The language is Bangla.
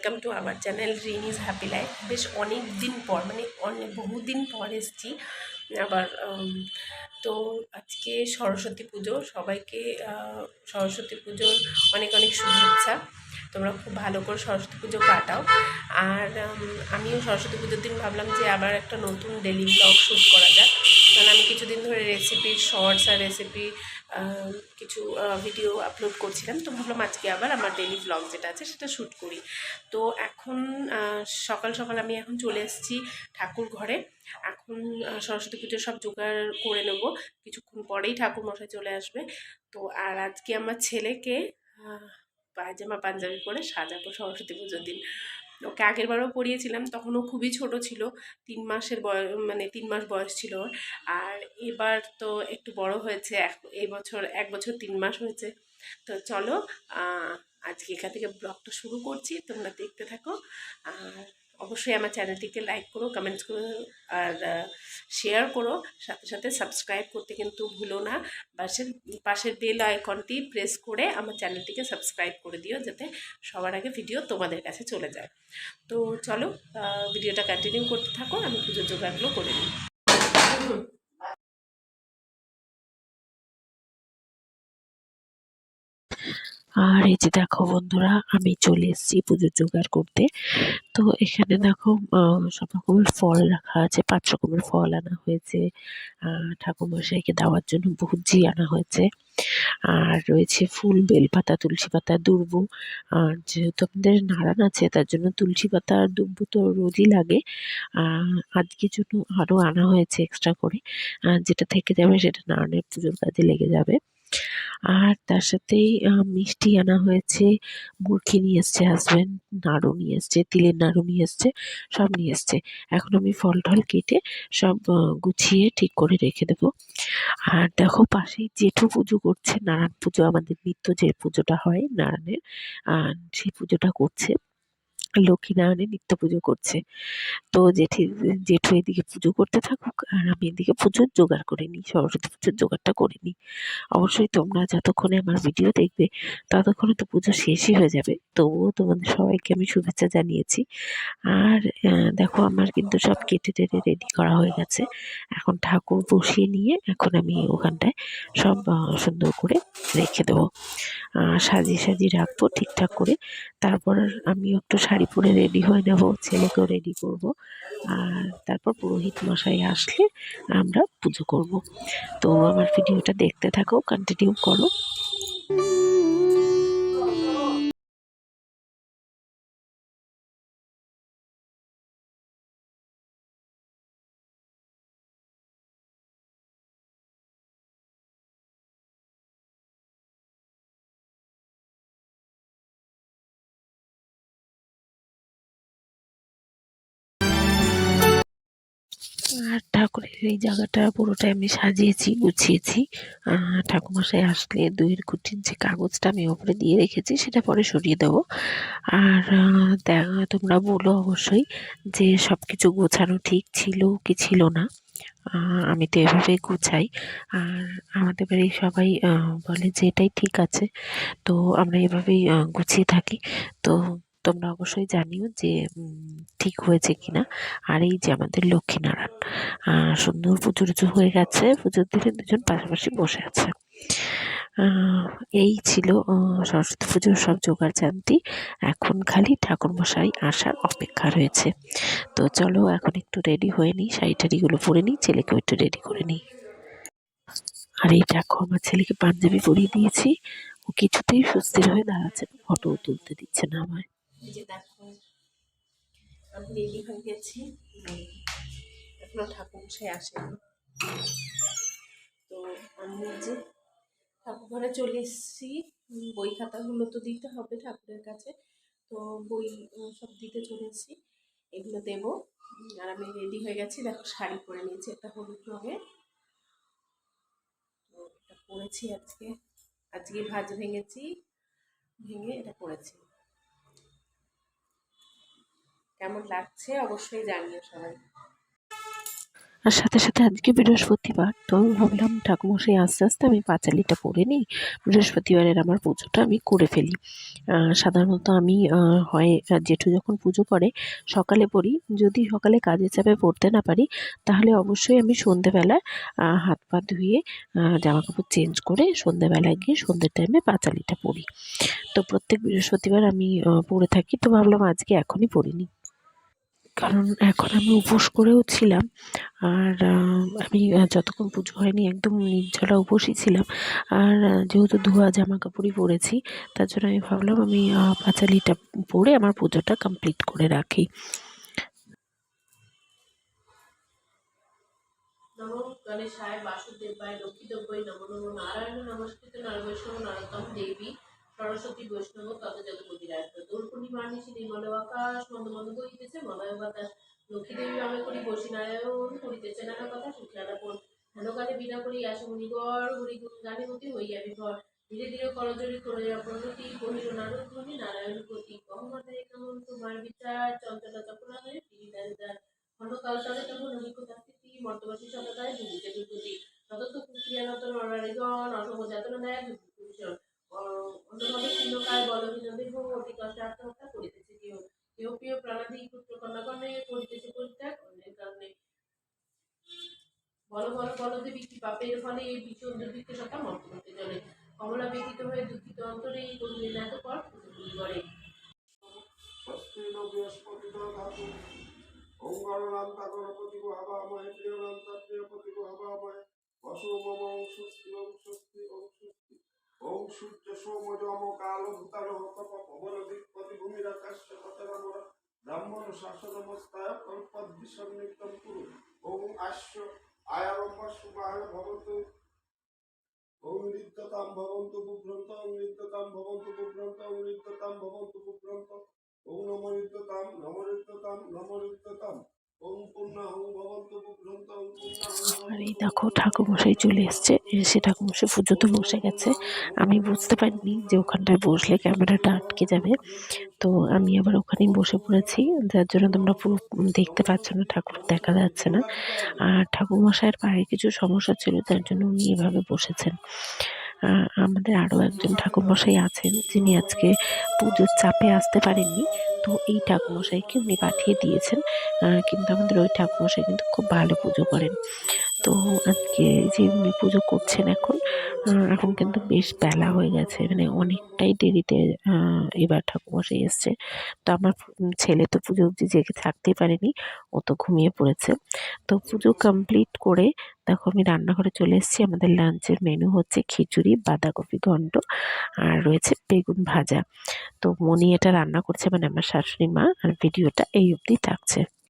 Welcome to our channel Rinij happy life. বেশ অনেক দিন পর, মানে বহুদিন পর এসেছি আবার। তো আজকে সরস্বতী পুজো, সবাইকে সরস্বতী পুজোর অনেক অনেক শুভেচ্ছা। তোমরা খুব ভালো করে সরস্বতী পুজো কাটাও। আর আমিও সরস্বতী পুজোর দিন ভাবলাম যে আবার একটা নতুন ডেলি ব্লগ শ্যুট করা যাক, কারণ আমি কিছুদিন ধরে রেসিপির শর্টস আর রেসিপি কিছু ভিডিও আপলোড করছিলাম। তো ভাবলাম আজকে আবার আমার ডেলি ব্লগ যেটা আছে সেটা শ্যুট করি। তো এখন সকাল সকাল আমি এখন চলে এসেছি ঠাকুর ঘরে। এখন সরস্বতী পুজোর সব জোগাড় করে নেব, কিছুক্ষণ পরেই ঠাকুর মশাই চলে আসবে। তো আর আজকে আমার ছেলেকে পায়জামা পাঞ্জাবি পরে সাজাবো সরস্বতী পুজোর দিন। ওকে আগেরবারও পরিয়েছিলাম, তখন ও খুবই ছোট ছিল, 3 মাসের বয়স, মানে 3 মাস বয়স ছিল ওর। আর এবার তো একটু বড় হয়েছে, এই বছর 1 বছর 3 মাস হয়েছে। তো চলো আজকে এখান থেকে ব্লগটা শুরু করছি, তোমরা দেখতে থাকো। আর অবশ্যই আমার চ্যানেলটিকে লাইক করো, কমেন্টস করো, আর শেয়ার করো, সাথে সাথে সাবস্ক্রাইব করতে কিন্তু ভুলো না। পাশের বেল আইকনটি প্রেস করে আমার চ্যানেলটিকে সাবস্ক্রাইব করে দিও, যাতে সবার আগে ভিডিও তোমাদের কাছে চলে যায়। তো চলো ভিডিওটা কন্টিনিউ করতে থাকো, আমি পুজোর জোগাড়গুলো করে নিই। আর এই যে দেখো বন্ধুরা, আমি চলে এসেছি পুজোর জোগাড় করতে। তো এখানে দেখো সব রকমের ফল রাখা আছে, 5 রকমের ফল আনা হয়েছে। ঠাকুরমশাইকে দেওয়ার জন্য ভুজি আনা হয়েছে। আর রয়েছে ফুল, বেলপাতা, তুলসী পাতা, দুর্ব। আর যেহেতু আমাদের নারায়ণ আছে, তার জন্য তুলসী পাতা আর দুর্ব তো রোজই লাগে। আজকের জন্য আরও আনা হয়েছে এক্সট্রা করে। যেটা থেকে যাবে সেটা নারায়ণের পুজোর কাজে লেগে যাবে। আর তার সাথেই মিষ্টি আনা হয়েছে, মুরগি নিয়ে এসছে হাজব্যান্ড, নাড়ু নিয়ে এসছে, তিলের নাড়ু নিয়ে এসছে, সব নিয়ে এসছে। এখন আমি ফল টল কেটে সব গুছিয়ে ঠিক করে রেখে দেবো। আর দেখো পাশেই জেঠু পুজো করছে, নারায়ণ পুজো, আমাদের নিত্য যে পুজোটা হয় নারায়ণের, সেই পুজোটা করছে। লক্ষ্মীনারায়ণের নিত্য পুজো করছে। তো জেঠু এদিকে পুজো করতে থাকুক, আর আমি এদিকে পুজোর জোগাড় করে নিই, সরস্বতী পুজোর জোগাড়টা করে নিই। অবশ্যই তোমরা যতক্ষণে আমার ভিডিও দেখবে ততক্ষণে তো পুজো শেষই হয়ে যাবে, তবুও তোমাদের সবাইকে আমি শুভেচ্ছা জানিয়েছি। আর দেখো আমার কিন্তু সব কেটে টেটে রেডি করা হয়ে গেছে। এখন ঠাকুর বসিয়ে নিয়ে এখন আমি ওখানটায় সব সুন্দর করে রেখে দেবো, সাজিয়ে সাজিয়ে রাখবো ঠিকঠাক করে। তারপর আমিও একটু শাড়ি পরে রেডি হয়ে নেব, ছেলেকেও রেডি করব। আর তারপর পুরোহিত মশাই আসলে আমরা পুজো করব। তো আমার ভিডিওটা দেখতে থাকো, কন্টিনিউ করো। আর ঠাকুরের এই জায়গাটা পুরোটাই আমি সাজিয়েছি, গুছিয়েছি। ঠাকুরমশাই আসলে দইয়ের কুটির যে কাগজটা আমি ওপরে দিয়ে রেখেছি সেটা পরে সরিয়ে দেবো। আর তোমরা বলো অবশ্যই যে সব কিছু গোছানো ঠিক ছিল কি ছিল না। আমি তো এভাবেই গুছাই, আর আমাদের বাড়ির সবাই বলে যে এটাই ঠিক আছে। তো আমরা এভাবেই গুছিয়ে থাকি। তো তোমরা অবশ্যই জানিও যে ঠিক হয়েছে কিনা। আর এই যে আমাদের লক্ষ্মীনারায়ণ সুন্দর পুজো টুজো হয়ে গেছে, পুজোর দিনে দুজন পাশাপাশি বসে আছে। এই ছিল সরস্বতী পুজোর সব জোগাড় জান্তি। এখন খালি ঠাকুরমশাই আসার অপেক্ষা রয়েছে। তো চলো এখন একটু রেডি হয়ে নিই, শাড়ি টাড়িগুলো পরে নিই, ছেলেকেও একটু রেডি করে নিই। আর এই দেখো আমার ছেলেকে পাঞ্জাবি পরিয়ে দিয়েছি, ও কিছুতেই সুস্থির হয়ে দাঁড়াচ্ছে না, ফটো তুলতে দিচ্ছে না আমায়। এই যে দেখো আমি রেডি হয়ে গেছি, এখনো ঠাকুর মশাই আসেনি। তো আমি যে ঠাকুর ঘরে চলে এসেছি, বই খাতাগুলো তো দিতে হবে ঠাকুরের কাছে। তো বই সব দিতে চলে এসেছি, এগুলো দেবো। আর আমি রেডি হয়ে গেছি, দেখো শাড়ি পরে নিয়েছি একটা হলুদ রঙের। তো এটা পরেছি আজকে, আজকে ভাঁজ ভেঙেছি, ভেঙে এটা পরেছি। কেমন লাগছে অবশ্যই জানিও সবাই। আর সাথে সাথে আজকে বৃহস্পতিবার, তো আমি ভাবলাম ঠাকুরমশাই আস্তে আস্তে আমি পাঁচালিটা পড়ে নিই, বৃহস্পতিবারের আমার পুজোটা আমি করে ফেলি। সাধারণত আমি হয় জেঠু যখন পুজো করে সকালে পড়ি, যদি সকালে কাজের চাপে পড়তে না পারি তাহলে অবশ্যই আমি সন্ধেবেলায় হাত পা ধুয়ে জামা কাপড় চেঞ্জ করে সন্ধেবেলায় গিয়ে সন্ধ্যের টাইমে পাঁচালিটা পড়ি। তো প্রত্যেক বৃহস্পতিবার আমি পড়ে থাকি, তো ভাবলাম আজকে এখনই পড়িনি, কারণ এখন আমি উপোস করেও ছিলাম। আর আমি যতক্ষণ পুজো হয়নি একদম নির্জলা উপোসই ছিলাম। আর যেহেতু ধোয়া জামা কাপড়ই পরেছি, তার জন্য আমি ভাবলাম আমি পাঁচালিটা পরে আমার পুজোটা কমপ্লিট করে রাখি। নমো গণেশায় বাসুদেবায় লক্ষ্মীদেব্যই নমো নমো নারায়ণ নমস্কৃত নরবৈষ্ণব নরোত্তম দেবী সরস্বতী বৈষ্ণব তত জগৎপতিরায় দোল পূর্ণিমার নিশি নির্মল আকাশ মন্দ মন্দ করিতেছে মলয় বাতাস লক্ষ্মী দেবী আমি করি বসি নারায়ণ করিতেছে নানা কথা সুখিয়ানা কোন হেনকালে বিনা করি আসে মুনিগড় হরি গুণ গানে মতি হইয়া বিভর ধীরে ধীরে করজরি করিয়া প্রণতি কহিল নারদ ধ্বনি নারায়ণ প্রতি কহমাতায় কেমন তোমার বিচার চঞ্চলা চপলা হয়ে ফিরি দাঁড়িয়ে খণ্ডকাল তলে তখন অভিজ্ঞতা স্থিতি মর্তবাসী সততায় ভুগিতে বিভূতি ততত্ব কুক্রিয়ানত নরারিগণ অসম যাতনা দেয় বিভূষণ অন্যভাবে শূন্যকায় বলহীন দেহ অতি কষ্টে আত্মহত্যা করিতেছে কেউ কেউ প্রিয় প্রাণাদি পুত্র কন্যাগণে করিতেছে পরিত্যাগ অন্যের কারণে বল বল বলদেবী কি পাপের ফলে এই ভীষণ দুর্ভিক্ষ সতা মর্তমতে জলে কমলা ব্যতীত হয়ে দুঃখিত অন্তরে করিলেন এত পর করে ওম গণনান্তা গণপতি হাবাময় প্রিয়নান্তা প্রিয়পতি হাবাময় বসু মম স্বস্তি ওম স্বস্তি ওম স্বস্তি ওম সূর্য সোম যম কাল ভূতাল কপ পবন দিকপতি ভূমিরাকাশ্য পতরমর ব্রাহ্মণ শাসনমস্তায় কল্পদ্বিসন্নিগ্ধম কুরু ওম আশ্ব আয়ারম্ভ শুভায় ভবতু ওম ঋদ্ধতাম ভবন্তু বুভ্রন্ত ওম ঋদ্ধতাম ভবন্তু বুভ্রন্ত ওম ঋদ্ধতাম ভবন্তু বুভ্রন্ত ওম নমরিদ্ধতাম নমরিদ্ধতাম নমরিদ্ধতাম ওম পূর্ণাহং ভবন্তু বুভ্রন্ত ওম পূর্ণাহং আর এই ভবন্তু দেখো বুভ্রন্ত ঠাকুরমশাই চলে এসছে, এসে ঠাকুরমশাই পুজোতে ওম বসে গেছে। পূর্ণাহং আমি ভবন্তু বুঝতে বুভ্রন্ত পারিনি যে ওখানটায় বসলে ক্যামেরাটা আটকে যাবে, তো আমি আবার ওখানেই বসে পড়েছি, যার জন্য তোমরা পুরো দেখতে পাচ্ছ না, ঠাকুর দেখা যাচ্ছে না। আর ঠাকুরমশাইয়ের পায়ে কিছু সমস্যা ছিল, যার জন্য উনি এভাবে বসেছেন। আমাদের আরও একজন ঠাকুরমশাই আছেন, যিনি আজকে পুজোর চাপে আসতে পারেননি, তো এই ঠাকুরমশাইকে উনি পাঠিয়ে দিয়েছেন। কিন্তু আমাদের ওই ঠাকুরমশাই কিন্তু খুব ভালো পুজো করেন। তো আজকে যে উনি পুজো করছেন এখন, এখন কিন্তু বেশ বেলা হয়ে গেছে, মানে অনেকটাই দেরিতে এবার ঠাকুরমশাই এসছে। তো আমার ছেলে তো পুজো অবধি জেগে থাকতেই পারেনি, ও তো ঘুমিয়ে পড়েছে। তো পুজো কমপ্লিট করে দেখো আমি রান্নাঘরে চলে এসেছি। আমাদের লাঞ্চের মেনু হচ্ছে খিচুড়ি, বাঁধাকপি ঘন্ট, আর রয়েছে বেগুন ভাজা। তো মনি এটা রান্না করছে, মানে আমার শাশুড়ি মা, আর ভিডিওটা এই অবধি থাকছে।